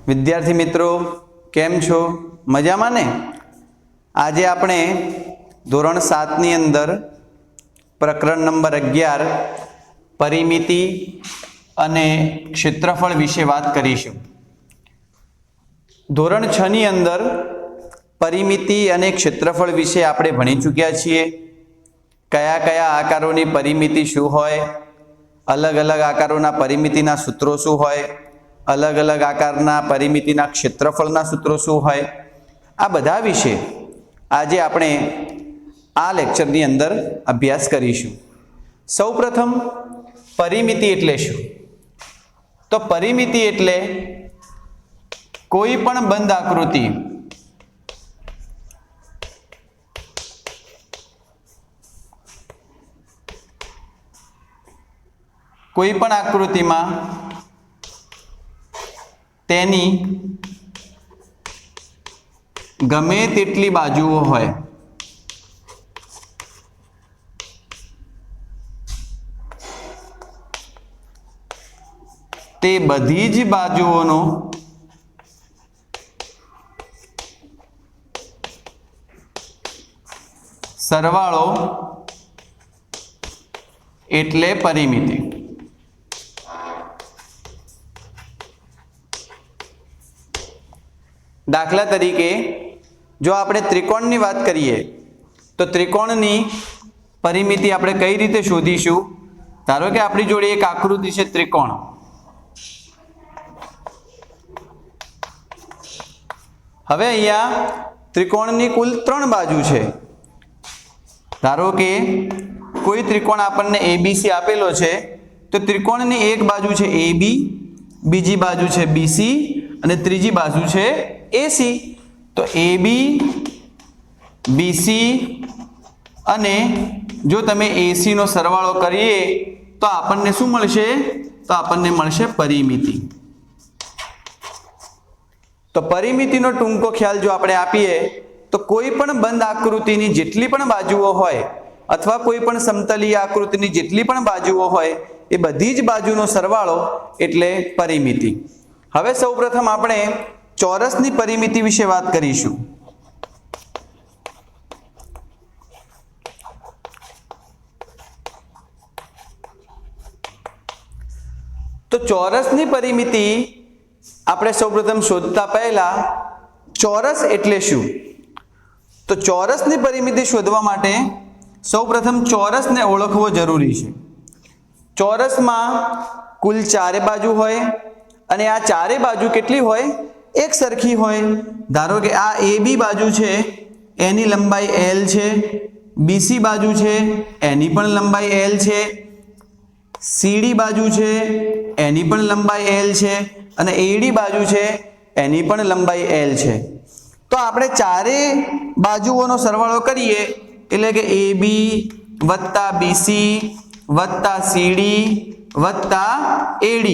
विद्यार्थी मित्रों केम छो मजामां ने। आज आपणे धोरण 7 नी अंदर प्रकरण नंबर 11 परिमिति अने क्षेत्रफल विषे बात करीशुं। धोरण 6 नी अंदर परिमिति अने क्षेत्रफल विषे आपणे भणी चूक्या छीए। कया कया आकारोनी परिमिति शुं होय, अलग अलग आकारोना परिमितिना सूत्रो शुं होय, अलग अलग आकारना परिमितिना क्षेत्रफलना सूत्रो शुं होय, आ बधा विषे आजे आपणे आ लेक्चरनी अंदर अभ्यास करीशुं। सौप्रथम परिमिति एटले शुं? तो परिमिति एटले कोई पण बंध आकृति कोई पण आकृति में तेनी गमे तेटली बाजुओ होय, ते बधी ज बाजुओनो सरवाळो एटले परिमिति। दाखला तरीके जो आपणे त्रिकोणनी बात करीए तो त्रिकोणनी परिमिति आपणे कई रीते शोधीशुं। धारो के आपणी जोड़े एक आकृति छे त्रिकोण, हवे अहींया त्रिकोणनी कुल 3 बाजू छे। धारो के कोई त्रिकोण आपणने एबीसी आपेलो छे तो त्रिकोणनी एक बाजू छे एबी, बीजी बाजू छे बीसी अने त्रीजी बाजू छे एसी। तो एबी बीसी अने जो तमे एसी नो सरवाळो करीए तो आपणने शुं मळशे? तो आपणने मळशे परिमिति। तो परिमितिनो टूंको ख्याल जो आपणे आपीए तो कोई पण बंध आकृतिनी जेटली पण बाजुओ होय अथवा कोई पण समतलीय आकृतिनी जेटली पण बाजुओ होय ए बधी ज बाजुनो सरवाळो एटले परिमिति। हवे सौप्रथम आपणे चौरसनी परिमिति विषे बात करीशुं। तो चौरसनी परिमिति आपणे सौप्रथम शोधता पहला चौरस एटले शुं? तो चौरसनी परिमिति शोधवा माटे सौप्रथम चौरसने ओळखवो जरूरी छे। चौरसमां कुल 4 बाजू होय अने आ 4 बाजू केटली होय? एक सरखी होय। धारो के आ ए बी बाजू छे एनी लंबाई एल छे, बीसी बाजू छे एनी पण लंबाई एल छे, सीडी बाजू छे एनी पण लंबाई एल छे अने एडी बाजू छे एनी पण लंबाई एल छे। तो आपणे 4 बाजुओनो सरवाळो करीए એટલે કે AB + BC + CD + AD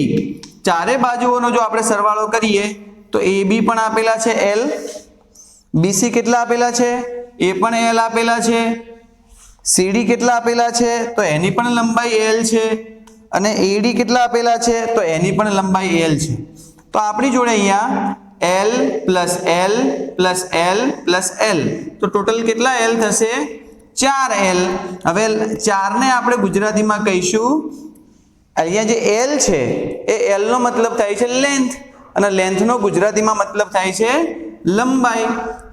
4 बाजुओनो जो આપણે સરવાળો કરીએ तो AB पण आपेला छे L, BC કેટલા આપેલા છે? એ પણ L આપેલા છે, CD કેટલા આપેલા છે? તો એની પણ લંબાઈ L છે અને AD કેટલા આપેલા છે? તો એની પણ લંબાઈ L છે। તો આપણી જોડે અહીંયા L + L + L + L તો ટોટલ કેટલા L થશે? 4L। હવે 4 ને આપણે ગુજરાતીમાં કહીશું, અહીંયા જે L છે એ L નો મતલબ થાય છે લેન્થ અને લેન્થ નો ગુજરાતીમાં મતલબ થાય છે લંબાઈ।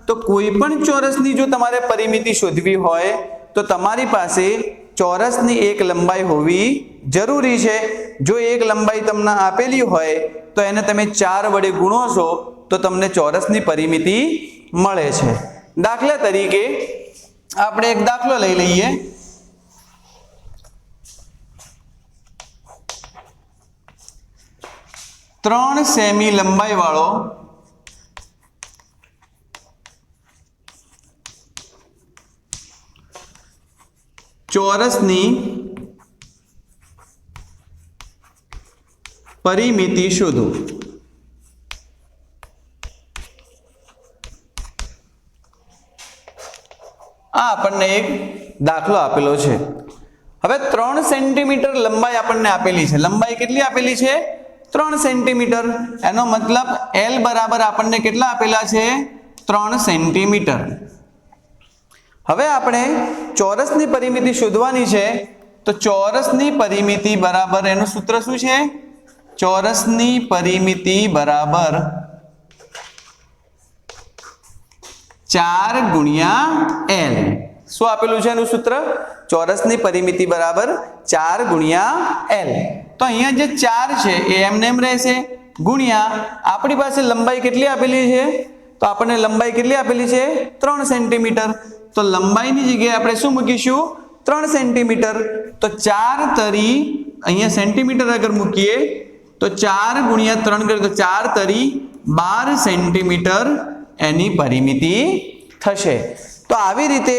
તો કોઈ પણ ચોરસની જો તમારે પરિમિતિ શોધવી હોય તો તમારી પાસે ચોરસની એક લંબાઈ હોવી જરૂરી છે। જો એક લંબાઈ તમને આપેલી હોય તો એને તમે 4 વડે ગુણો છો તો તમને ચોરસની પરિમિતિ મળે છે। દાખલા તરીકે આપણે એક દાખલો લઈ લઈએ। ત્રણ સેમી લંબાઈ વાળો ચોરસની પરિમિતિ શોધો। આ આપણને એક દાખલો આપેલો છે। હવે 3 સેન્ટીમીટર લંબાઈ આપણને આપેલી છે। લંબાઈ કેટલી આપેલી છે? 3 સેન્ટીમીટર। એનો મતલબ L બરાબર આપણને કેટલા આપેલા છે? 3 સેન્ટીમીટર। હવે આપણે ચોરસની પરિમિતિ શોધવાની છે, તો ચોરસની પરિમિતિ બરાબર એનું સૂત્ર શું છે? ચોરસની પરિમિતિ બરાબર 4 ગુણ્યા L। શું આપેલું છે એનું સૂત્ર? ચોરસની પરિમિતિ બરાબર 4 ગુણ્યા L। તો અહીંયા જે 4 છે એ એમને એમ રહેશે, ગુણ્યા આપણી પાસે લંબાઈ કેટલી આપેલી છે? તો આપણને લંબાઈ કેટલી આપેલી છે? 3 સેન્ટીમીટર। તો લંબાઈની જગ્યાએ આપણે શું મૂકીશું? 3 સેન્ટીમીટર। તો 4 તરી અહીંયા સેન્ટીમીટર અગર મૂકીએ તો 4 ગુણ્યા 3 કરીએ તો 4 તરી 12 સેન્ટીમીટર એની પરિમિતિ થશે। તો આવી રીતે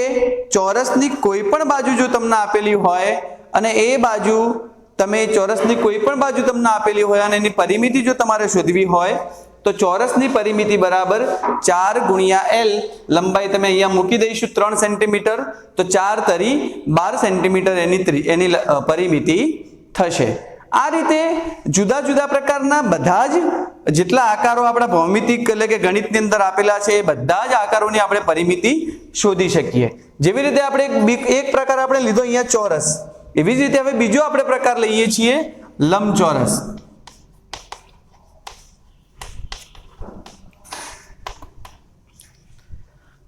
ચોરસની કોઈ પણ બાજુ જો તમને આપેલી હોય અને એ બાજુ તમે ચોરસની કોઈ પણ બાજુ તમને આપેલી હોય અને એની પરિમિતિ જો તમારે શોધવી હોય તો ચોરસની પરિમિતિ બરાબર 4 ગુણ્યા L, લંબાઈ તમે અહીંયા મૂકી દઈશું 3 સેન્ટીમીટર, તો 4 તરી 12 સેન્ટીમીટર એની પરિમિતિ થશે। આ રીતે જુદા જુદા પ્રકારના બધા જ જેટલા આકારો આપણા ભૌમિતિક એટલે કે ગણિતની અંદર આપેલા છે એ બધા જ આકારોની આપણે પરિમિતિ શોધી શકીએ। જેવી રીતે આપણે એક પ્રકાર આપણે લીધો અહીંયા ચોરસ, એવી જ રીતે હવે બીજો આપણે પ્રકાર લઈએ છીએ લંબચોરસ।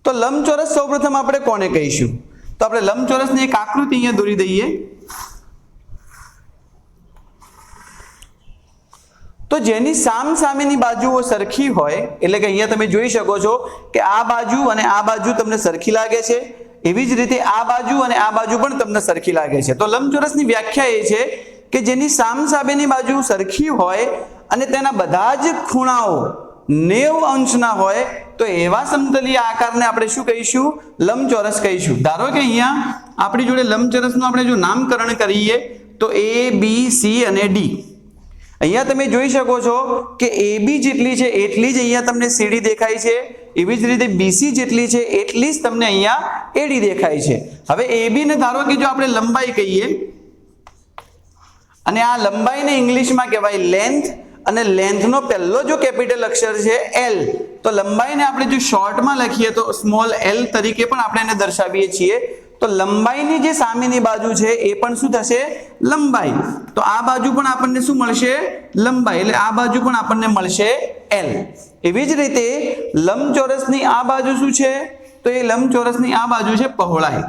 તો લંબચોરસ સૌપ્રથમ આપણે કોને કહીશું? તો આપણે લંબચોરસની એક આકૃતિ અહીંયા દોરી દઈએ। તો જેની સામસામેની બાજુઓ સરખી હોય, એટલે કે અહીંયા તમે જોઈ શકો છો કે આ બાજુ અને આ બાજુ તમને સરખી લાગે છે, એવી જ રીતે આ બાજુ અને આ બાજુ પણ તમને સરખી લાગે છે। તો લંબચોરસની વ્યાખ્યા એ છે કે જેની સામસામેની બાજુ સરખી હોય અને તેના બધા જ ખૂણાઓ 90 અંશના હોય તો એવા સમતલીય આકારને આપણે શું કહીશું? લંબચોરસ કહીશું। ધારો કે અહીંયા આપણી જોડે લંબચોરસનું આપણે જો નામકરણ કરીએ તો A, B, C અને D। અહીંયા તમે જોઈ શકો છો કે AB જેટલી છે એટલી જ અહીંયા તમને CD દેખાય છે, એવી જ રીતે BC જેટલી છે એટલી જ તમને અહીંયા AD દેખાય છે। હવે AB ને ધારો કે જો આપણે લંબાઈ કહીએ અને આ લંબાઈને ઇંગ્લિશમાં કહેવાય લેન્થ, અને લેન્થનો પહેલો જો કેપિટલ અક્ષર છે L, તો લંબાઈને આપણે જો શોર્ટમાં લખીએ તો સ્મોલ l તરીકે પણ આપણે એને દર્શાવીએ છીએ। તો લંબાઈની જે સામેની બાજુ છે એ પણ શું થશે? લંબાઈ। તો આ બાજુ પણ આપણને શું મળશે? લંબાઈ, એટલે આ બાજુ પણ આપણને મળશે L। એવી જ રીતે લંબચોરસની આ બાજુ શું છે? તો એ લંબચોરસની આ બાજુ છે પહોળાઈ,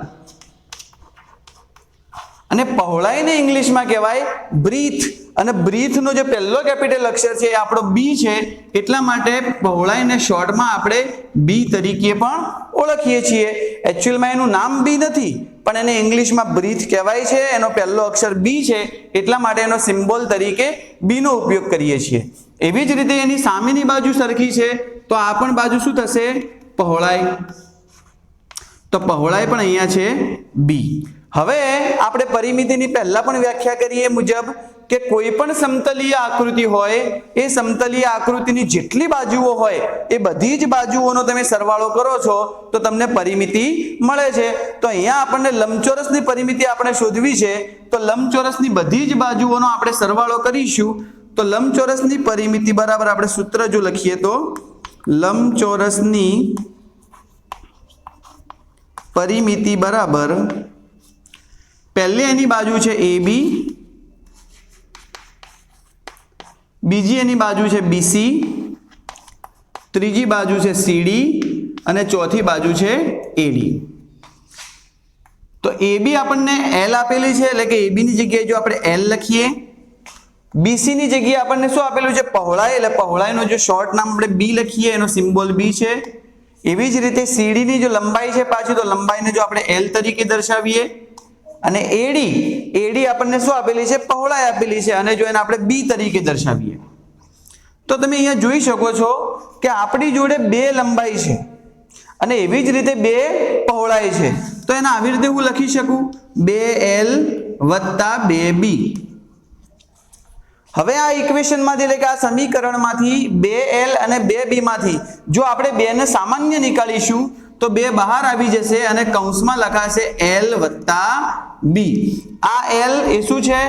અને પહોળાઈને ઇંગ્લિશમાં કહેવાય બ્રીથ, અને બ્રીથનો જે પહેલો કેપિટલ અક્ષર છે એ આપણો B છે, એટલા માટે પહોળાઈને શોર્ટમાં આપણે B તરીકે પણ ઓળખીએ છીએ। એકચ્યુઅલમાં એનું નામ B નથી પણ એને ઇંગ્લિશમાં બ્રીથ કહેવાય છે, એનો પહેલો અક્ષર B છે એટલા માટે એનો સિમ્બોલ તરીકે B નો ઉપયોગ કરીએ છીએ। એવી જ રીતે એની સામેની બાજુ સરખી છે તો આ પણ બાજુ શું થશે? પહોળાઈ। તો પહોળાઈ પણ અહીંયા છે B। હવે આપણે પરિમિતિની પહેલા પણ વ્યાખ્યા કરીએ મુજબ કે કોઈ પણ સમતલીય આકૃતિ હોય એ સમતલીય આકૃતિની જેટલી બાજુઓ હોય એ બધી જ બાજુઓનો તમે સરવાળો કરો છો તો તમને પરિમિતિ મળે છે। તો અહીંયા આપણને લંબચોરસની પરિમિતિ આપણે શોધવી છે, તો લંબચોરસની બધી જ બાજુઓનો આપણે સરવાળો કરીશું। તો લંબચોરસની પરિમિતિ બરાબર આપણે સૂત્ર જો લખીએ તો લંબચોરસની પરિમિતિ બરાબર પહેલી એની બાજુ છે AB, બીજી એની બાજુ છે BC, ત્રીજી બાજુ છે CD અને ચોથી બાજુ છે AD। તો AB આપણને L આપેલી છે, એટલે કે AB ની જગ્યાએ જો આપણે L લખીએ, BC ની જગ્યાએ આપણને શું આપેલું છે? પહોળાઈ, એટલે પહોળાઈનો જો શોર્ટ નામ આપણે B લખીએ એનો સિમ્બોલ B છે। એવી જ રીતે CD ની જો લંબાઈ છે પાછી, તો લંબાઈને જો આપણે L તરીકે દર્શાવીએ, અને AD આપણને શું આપેલી છે? પહોળાઈ આપેલી છે, અને જો એને આપણે B તરીકે દર્શાવીએ તો તમે અહીંયા જોઈ શકો છો કે આપણી જોડે 2 લંબાઈ છે અને એવી જ રીતે 2 પહોળાઈ છે। તો એને આવી રીતે હું લખી શકું 2L + 2B। હવે આ ઇક્વેશનમાંથી એટલે કે આ સમીકરણમાંથી 2L અને 2B માંથી જો આપણે 2 ને સામાન્ય નીકાળીશું તો 2 બહાર આવી જશે અને કૌંસમાં લખાશે L + B. આ L એ શું છે?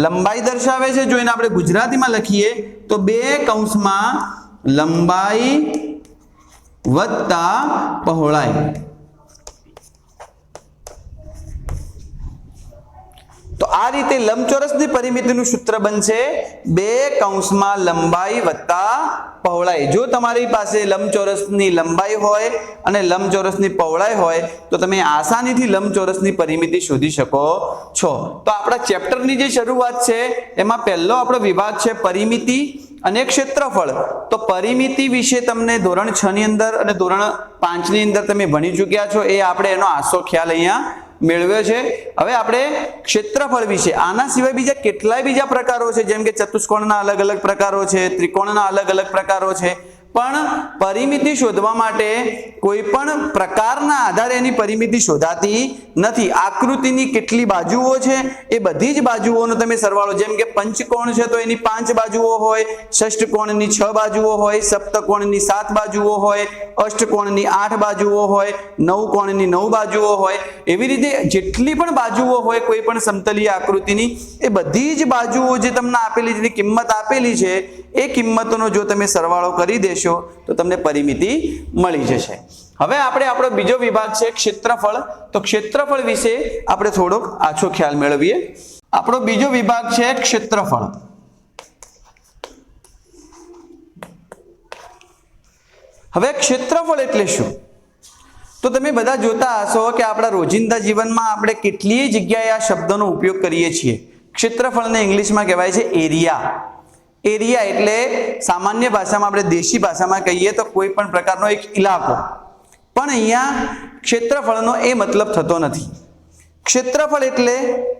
લંબાઈ દર્શાવે છે. જો એને આપણે ગુજરાતીમાં લખીએ તો 2 કૌંસમાં લંબાઈ વત્તા પહોળાઈ. તો આ રીતે લંબચોરસની પરિમિતિનું સૂત્ર બનશે 2 કૌંસમાં લંબાઈ વત્તા પહોળાઈ. જો તમારી પાસે લંબચોરસની લંબાઈ હોય અને લંબચોરસની પહોળાઈ હોય તો તમે આસાનીથી લંબચોરસની પરિમિતિ શોધી શકો છો. તો આપણા ચેપ્ટરની જે શરૂઆત છે એમાં પહેલો આપણો વિભાગ છે પરિમિતિ અને ક્ષેત્રફળ. તો પરિમિતિ વિશે તમને ધોરણ 6 ની અંદર અને ધોરણ 5 ની અંદર તમે ભણી ચૂક્યા છો. એ આપણે એનો આસો ખ્યાલ અહીંયા મેળવ્યો છે. હવે આપણે ક્ષેત્રફળ વિશે, આના સિવાય બીજા કેટલાય બીજા પ્રકારો છે, જેમ કે ચતુષ્કોણના અલગ અલગ પ્રકારો છે, ત્રિકોણના અલગ અલગ પ્રકારો છે, પણ પરિમિતિ શોધવા માટે કોઈ પણ પ્રકારના આધારે એની પરિમિતિ શોધાતી નથી. આકૃતિની કેટલી બાજુઓ છે એ બધી જ બાજુઓનો તમે સરવાળો, જેમ કે પંચકોણ છે તો એની 5 બાજુઓ હોય, ષષ્ઠકોણની 6 બાજુઓ હોય, સપ્તકોણની 7 બાજુઓ હોય, અષ્ટકોણની 8 બાજુઓ હોય, નવકોણની 9 બાજુઓ હોય. એવી રીતે જેટલી પણ બાજુઓ હોય કોઈ પણ સમતલીય આકૃતિની, એ બધી જ બાજુઓ જે તમને આપેલી, જેની કિંમત આપેલી છે, એ કિંમતોનો જો તમે સરવાળો કરી દેશો તો તમને પરિમિતિ મળી જશે. હવે આપણે આપણો બીજો વિભાગ છે ક્ષેત્રફળ. તો ક્ષેત્રફળ વિશે આપણે થોડોક આછો ખ્યાલ મેળવીએ. આપણો બીજો વિભાગ છે ક્ષેત્રફળ. હવે ક્ષેત્રફળ એટલે શું? તો તમે બધા જોતા હશો કે આપણા રોજિંદા જીવનમાં આપણે કેટલીય જગ્યાએ આ શબ્દનો ઉપયોગ કરીએ છીએ. ક્ષેત્રફળને ઇંગ્લિશમાં કહેવાય છે એરિયા. એરિયા એટલે સામાન્ય ભાષામાં, આપણે દેશી ભાષામાં કહીએ તો કોઈ પણ પ્રકારનો એક ઇલાકો. પણ અહીંયા ક્ષેત્રફળનો એ મતલબ થતો નથી. ક્ષેત્રફળ એટલે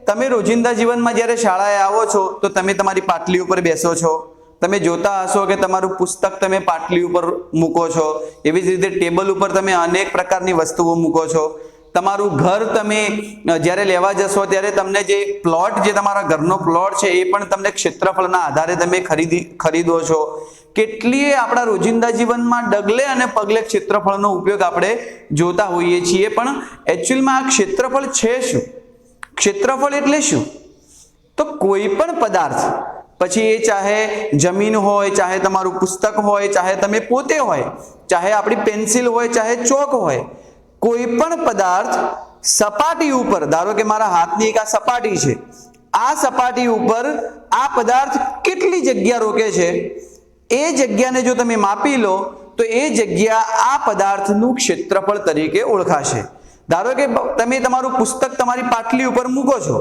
તમે રોજિંદા જીવનમાં જ્યારે શાળાએ આવો છો તો તમે તમારી પાટલી ઉપર બેસો છો. તમે જોતા હશો કે તમારું પુસ્તક તમે પાટલી ઉપર મૂકો છો. એવી જ રીતે ટેબલ ઉપર તમે અનેક પ્રકારની વસ્તુઓ મૂકો છો. તમારું ઘર તમે જ્યારે લેવા જશો ત્યારે તમને જે પ્લોટ, જે તમારા ઘરનો પ્લોટ છે, એ પણ તમને ક્ષેત્રફળના આધારે તમે ખરીદો છો. કેટલીય આપણા રોજિંદા જીવનમાં ડગલે અને પગલે ક્ષેત્રફળનો ઉપયોગ આપણે જોતા હોઈએ છીએ. પણ એકચ્યુઅલમાં આ ક્ષેત્રફળ છે શું? ક્ષેત્રફળ એટલે શું? તો કોઈ પણ પદાર્થ, પછી એ ચાહે જમીન હોય, ચાહે તમારું પુસ્તક હોય, ચાહે તમે પોતે હોય, ચાહે આપણી પેન્સિલ હોય, ચાહે ચોક હોય, કોઈ પણ પદાર્થ સપાટી ઉપર, ધારો કે મારા હાથની એક આ સપાટી છે, આ સપાટી ઉપર આ પદાર્થ કેટલી જગ્યા રોકે છે, એ જગ્યાને જો તમે માપી લો તો એ જગ્યા આ પદાર્થનું ક્ષેત્રફળ તરીકે ઓળખાશે. ધારો કે તમે તમારું પુસ્તક તમારી પાટલી ઉપર મૂકો છો,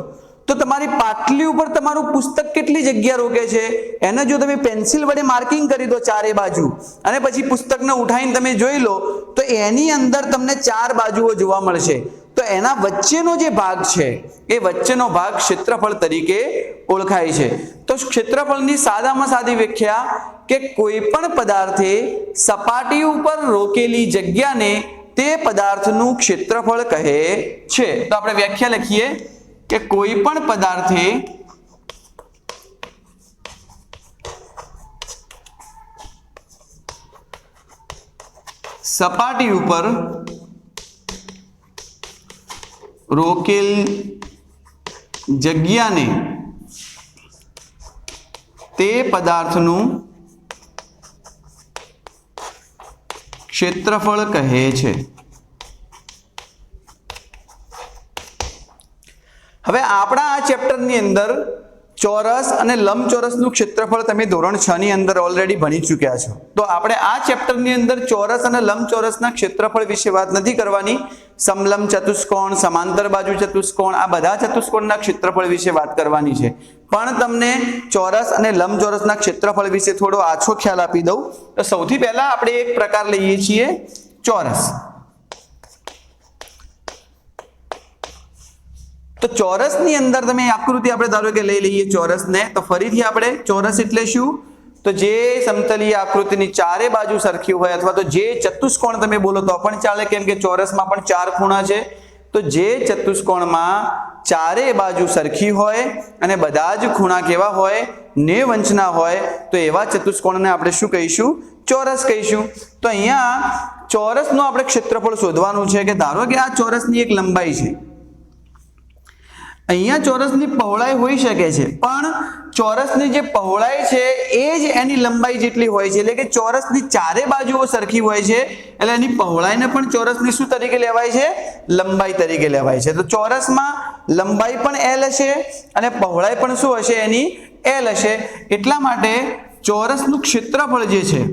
તો તમારી પાટલી ઉપર તમારું પુસ્તક કેટલી જગ્યા રોકે છે એને જો તમે પેન્સિલ વડે માર્કિંગ કરી દો ચારે બાજુ, અને પછી પુસ્તકને ઉઠાવીને તમે જોઈ લો તો એની અંદર તમને 4 બાજુઓ જોવા મળશે. તો એના વચ્ચેનો જે ભાગ છે એ વચ્ચેનો ભાગ ક્ષેત્રફળ તરીકે ઓળખાય છે. તો ક્ષેત્રફળની સાદામાં સાદી વ્યાખ્યા કે કોઈ પણ પદાર્થે સપાટી ઉપર રોકેલી જગ્યાને તે પદાર્થનું ક્ષેત્રફળ કહે છે. તો આપણે વ્યાખ્યા લખીએ કે કોઈ પણ પદાર્થે સપાટી ઉપર રોકેલ જગ્યાને તે પદાર્થનું ક્ષેત્રફળ કહે છે. હવે આપણા આ ચેપ્ટરની અંદર ચોરસ અને લંબચોરસનું ક્ષેત્રફળ તમે ધોરણ 6 ની અંદર ઓલરેડી ભણી ચૂક્યા છો. તો આપણે આ ચેપ્ટરની અંદર ચોરસ અને લંબચોરસના ક્ષેત્રફળ વિશે વાત નથી કરવાની. સમલંબ ચતુષ્કોણ, સમાંતર બાજુ ચતુષ્કોણ, આ બધા ચતુષ્કોણના ક્ષેત્રફળ વિશે વાત કરવાની છે. પણ તમને ચોરસ અને લંબચોરસના ક્ષેત્રફળ વિશે થોડો આછો ખ્યાલ આપી દઉં. તો સૌથી પહેલા આપણે એક પ્રકાર લઈએ છીએ ચોરસ. તો ચોરસની અંદર તમે આકૃતિ આપણે ધારો કે લઈ લઈએ ચોરસને, તો ફરીથી આપણે ચોરસ એટલે શું? તો જે સમતલીય આકૃતિની ચારે બાજુ સરખી હોય, અથવા તો જે ચતુષ્કોણ તમે બોલો તો પણ ચાલે, કેમ કે ચોરસમાં પણ 4 ખૂણા છે. તો જે ચતુષ્કોણમાં ચારે બાજુ સરખી હોય અને બધા જ ખૂણા કેવા હોય? 90 અંશના હોય, તો એવા ચતુષ્કોણને આપણે શું કહીશું? ચોરસ કહીશું. તો અહીંયા ચોરસનું આપણે ક્ષેત્રફળ શોધવાનું છે કે ધારો કે આ ચોરસની એક લંબાઈ છે, અહીંયા ચોરસની પહોળાઈ હોઈ શકે છે, પણ ચોરસની જે પહોળાઈ છે એ જ એની લંબાઈ જેટલી હોય છે, એટલે કે ચોરસની ચારે બાજુઓ સરખી હોય છે, એટલે એની પહોળાઈને પણ ચોરસની શું તરીકે લેવાય છે? લંબાઈ તરીકે લેવાય છે. તો ચોરસમાં લંબાઈ પણ L હશે અને પહોળાઈ પણ શું હશે? એની L હશે. એટલા માટે ચોરસનું ક્ષેત્રફળ જે છે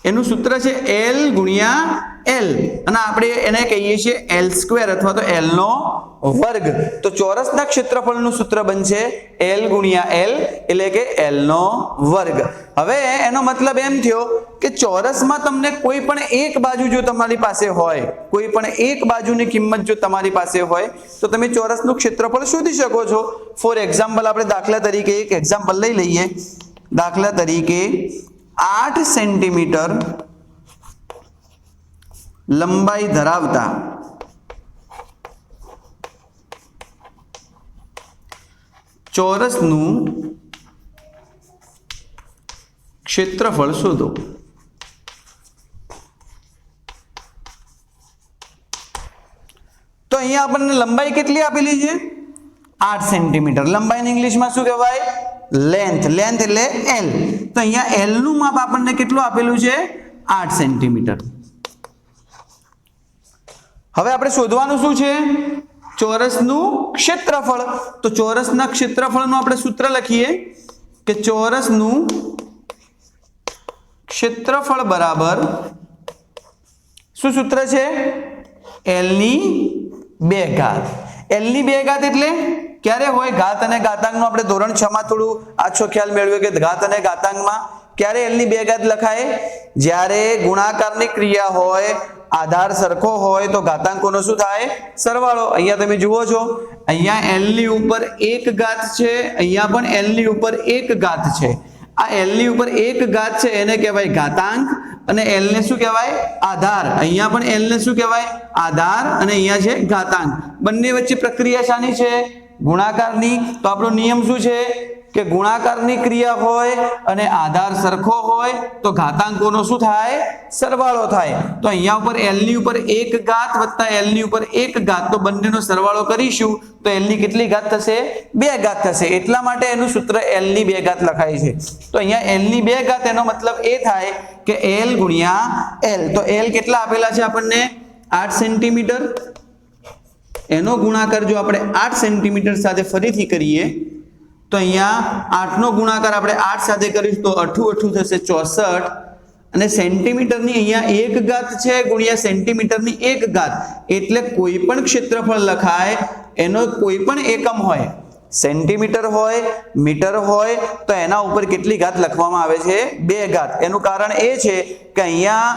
એનું સૂત્ર છે L ગુણ્યા L, અને આપણે એને કહીએ છીએ L² અથવા તો L નો વર્ગ. તો ચોરસના ક્ષેત્રફળનું સૂત્ર બનશે L ગુણ્યા L, એટલે કે L નો વર્ગ. હવે એનો મતલબ એમ થયો કે ચોરસમાં તમને કોઈ પણ એક બાજુ જો તમારી પાસે હોય, કોઈ પણ એક બાજુની કિંમત જો તમારી પાસે હોય તો તમે ચોરસનું ક્ષેત્રફળ શોધી શકો છો. ફોર એક્ઝામ્પલ આપણે દાખલા તરીકે એક એક્ઝામ્પલ લઈ લઈએ. દાખલા તરીકે 8 સેન્ટીમીટર લંબાઈ ધરાવતા ચોરસનું ક્ષેત્રફળ શોધો. તો અહીંયા આપણને લંબાઈ કેટલી આપેલી છે? 8 સેન્ટીમીટર. લંબાઈને ઇંગ્લિશમાં શું કહેવાય? લેન્થ. લેન્થ એટલે L. તો અહીંયા L નું માપ આપણને કેટલું આપેલું છે? 8 સેન્ટીમીટર. હવે આપણે શોધવાનું શું છે? ચોરસનું ક્ષેત્રફળ. તો ચોરસના ક્ષેત્રફળનું આપણે સૂત્ર લખીએ કે ચોરસનું ક્ષેત્રફળ બરાબર શું સૂત્ર છે? L ની 2 ઘાત. L ની 2 ઘાત એટલે ક્યારે હોય? ઘાત અને ઘાતાંકનું આપણે ધોરણ 6 માં થોડું આછો ખ્યાલ મેળવ્યો કે ઘાત અને ઘાતાંકમાં ક્યારે L ની 2 ઘાત લખાય? જ્યારે ગુણાકારની ક્રિયા હોય, આધાર સરખો હોય તો ઘાતાંકોનો શું થાય? સરવાળો. અહીંયા તમે જુઓ છો, અહીંયા L ની ઉપર 1 ઘાત છે, અહીંયા પણ L ની ઉપર 1 ઘાત છે. આ L ની ઉપર 1 ઘાત છે એને કહેવાય ઘાતાંક, અને L ને શું કહેવાય? આધાર. અહીંયા પણ L ને શું કહેવાય? આધાર, અને અહીંયા છે ઘાતાંક. બંને વચ્ચે પ્રક્રિયા શાની છે? ગુણાકારની. તો આપણો નિયમ શું છે કે ગુણાકારની ક્રિયા હોય અને આધાર સરખો હોય તો ઘાતાંકોનો શું થાય? સરવાળો થાય. તો અહીંયા ઉપર L ની ઉપર 1 ઘાત વત્તા L ની ઉપર 1 ઘાત, તો બંનેનો સરવાળો કરીશું તો L ની કેટલી ઘાત થશે? 2 ઘાત થશે. એટલા માટે એનું સૂત્ર L ની 2 ઘાત લખાય છે. તો અહીંયા L ની 2 ઘાત એનો મતલબ એ થાય કે L ગુણ્યા L. તો L કેટલા આપેલા છે આપણને? 8 સેન્ટીમીટર. એનો ગુણાકાર જો આપણે 8 સેન્ટીમીટર સાથે ફરીથી કરીએ તો અહીંયા 8 નો ગુણાકાર આપણે 8 સાથે કરીશું તો 8 થશે 64, અને સેન્ટીમીટરની અહીંયા 1 ઘાત છે ગુણ્યા સેન્ટીમીટરની 1 ઘાત, એટલે કોઈ પણ ક્ષેત્રફળ લખાય એનો કોઈ પણ એકમ હોય, સેન્ટીમીટર હોય, મીટર હોય, તો એના ઉપર કેટલી ઘાત લખવામાં આવે છે? 2 ઘાત. એનું કારણ એ છે કે અહીંયા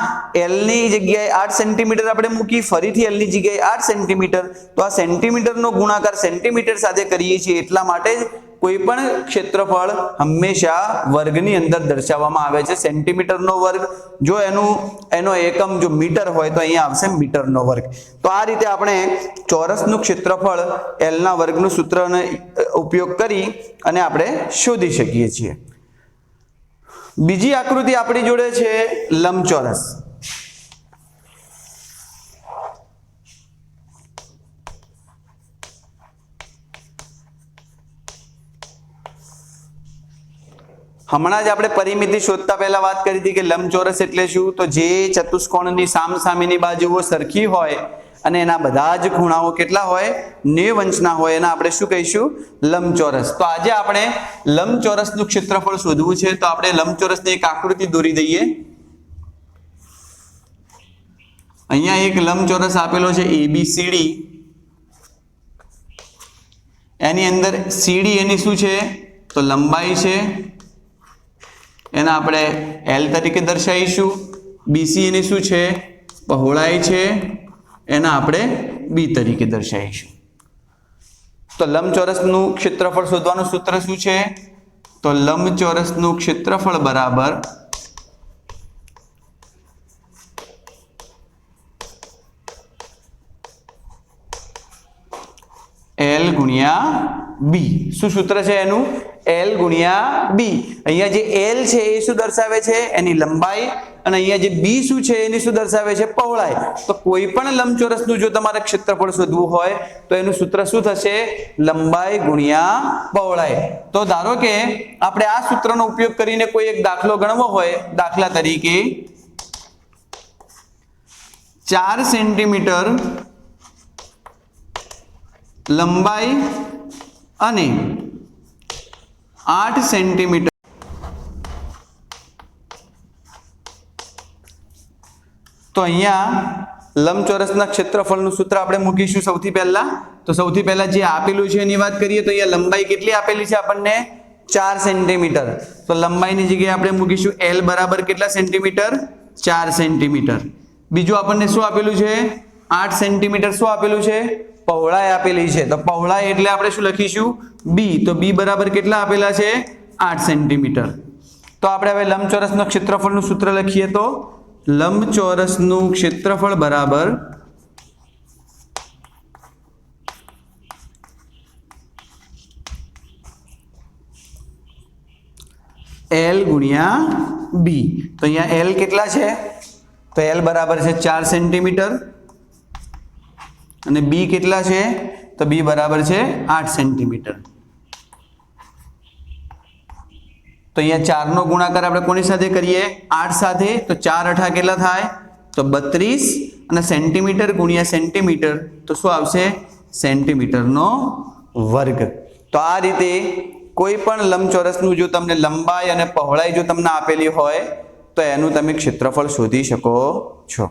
L ની જગ્યાએ 8 સેન્ટીમીટર આપણે મૂકી, ફરીથી L ની જગ્યાએ 8 સેન્ટીમીટર, તો આ સેન્ટીમીટરનો ગુણાકાર સેન્ટીમીટર સાથે કરીએ છીએ. એટલા માટે જ કોઈ પણ ક્ષેત્રફળ હંમેશા વર્ગની અંદર દર્શાવવામાં આવે છે. સેન્ટીમીટરનો વર્ગ, જો એનો એકમ જો મીટર હોય તો અહીંયા આવશે મીટરનો વર્ગ. તો આ રીતે આપણે ચોરસનું ક્ષેત્રફળ L ના વર્ગનું સૂત્રનો ઉપયોગ કરી અને આપણે શોધી શકીએ છીએ. બીજી આકૃતિ આપણી જોડે છે લંબચોરસ. હમણાં જ આપણે પરિમિતિ શોધતા પહેલા વાત કરી હતી કે લંબચોરસ એટલે શું? તો જે ચતુષ્કોણની સામસામેની બાજુઓ સરખી હોય અને એના બધા જ ખૂણાઓ કેટલા હોય? 90 અંશના હોય, એના આપણે શું કહીશું? લંબચોરસ. તો આજે આપણે લંબચોરસનું ક્ષેત્રફળ શોધવું છે. તો આપણે લંબચોરસની એક આકૃતિ દોરી દઈએ. અહીંયા એક લંબચોરસ આપેલો છે ABCD. એની અંદર CD એની શું છે? તો લંબાઈ છે, એને આપણે L તરીકે દર્શાવીશું. BC એની શું છે? પહોળાઈ છે, એને આપણે B તરીકે દર્શાવીશું. તો લંબચોરસનું ક્ષેત્રફળ શોધવાનું સૂત્ર શું છે? તો લંબચોરસનું ક્ષેત્રફળ બરાબર L ગુણ્યા B. શું સૂત્ર છે એનું? L ગુણ્યા B. અહીંયા જે L છે એ શું દર્શાવે છે? એની લંબાઈ. અને અહીંયા જે B શું છે એની શું દર્શાવે છે? પહોળાઈ. તો કોઈ પણ લંબચોરસનું જો તમારે ક્ષેત્રફળ શોધવું હોય તો એનું સૂત્ર શું થશે? લંબાઈ ગુણ્યા પહોળાઈ. તો ધારો કે આપણે આ સૂત્રનો ઉપયોગ કરીને કોઈ એક દાખલો ગણવો હોય, દાખલા તરીકે 4 સેન્ટીમીટર લંબાઈ અને 8 સેન્ટીમીટર. તો અહીંયા લંબચોરસના ક્ષેત્રફળનું સૂત્ર આપણે મૂકીશું સૌથી પહેલા. તો સૌથી પહેલા જે આપેલું છે એની વાત કરીએ તો અહીંયા લંબાઈ કેટલી આપેલી છે આપણને? 4 સેન્ટીમીટર. તો લંબાઈની જગ્યાએ આપણે મૂકીશું L બરાબર કેટલા સેન્ટીમીટર? 4 સેન્ટીમીટર. બીજું આપણને શું આપેલું છે? 8 સેન્ટીમીટર. શું આપેલું છે? પહોળાઈ આપેલી છે. તો પહોળાઈ એટલે આપણે શું લખીશું? B. તો B બરાબર કેટલા આપેલા છે? 8 સેન્ટીમીટર. તો આપણે હવે લંબચોરસનું ક્ષેત્રફળનું સૂત્ર લખીએ તો લંબચોરસનું ક્ષેત્રફળ બરાબર L ગુણ્યા B. તો અહીંયા L કેટલા છે? તો L બરાબર છે 4 સેન્ટીમીટર અને B કેટલા છે? તો B બરાબર છે 8 સેન્ટીમીટર. તો અહીંયા 4 નો ગુણાકાર આપણે કોની સાથે કરીએ? 8 સાથે. તો 4 અઠા કેટલા થાય? તો 32 અને સેન્ટીમીટર ગુણ્યા સેન્ટીમીટર તો શું આવશે? સેન્ટીમીટરનો વર્ગ. તો આ રીતે કોઈ પણ લંબચોરસનું જો તમને લંબાઈ અને પહોળાઈ જો તમને આપેલી હોય તો એનું તમે ક્ષેત્રફળ શોધી શકો છો.